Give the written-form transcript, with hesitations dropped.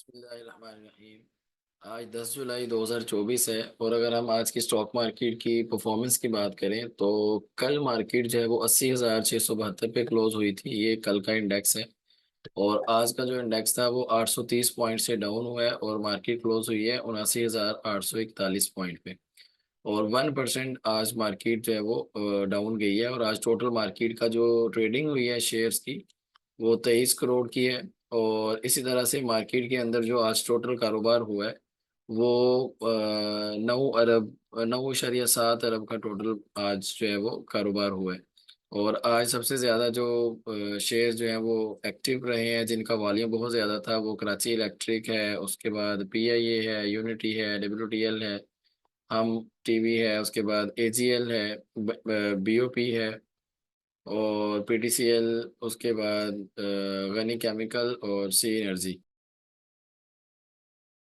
बिस्मिल्लाहिर्रहमानिर्रहीम। आज 10 जुलाई 2024 है और अगर हम आज की स्टॉक मार्केट की परफॉर्मेंस की बात करें तो कल मार्केट जो है वो 80,672 पे क्लोज हुई थी। ये कल का इंडेक्स है। और आज का जो इंडेक्स था वो 830 पॉइंट से डाउन हुआ है और मार्केट क्लोज हुई है 79,841 पॉइंट पे। और 1% आज मार्केट जो है वो डाउन गई है। और आज टोटल मार्केट का जो ट्रेडिंग हुई है शेयर्स की वो 23 करोड़ की है। और इसी तरह से मार्केट के अंदर जो आज टोटल कारोबार हुआ है वो 9 अरब 9.7 अरब का टोटल आज जो है वो कारोबार हुआ है। और आज सबसे ज़्यादा जो शेयर जो है वो एक्टिव रहे हैं, जिनका वॉल्यूम बहुत ज़्यादा था, वो कराची इलेक्ट्रिक है, उसके बाद पीआईए है, यूनिटी है, डब्ल्यूटीएल है, हम टीवी है, उसके बाद एजीएल है, बीओपी है और पीटीसीएल, उसके बाद गनी केमिकल और सी एनर्जी।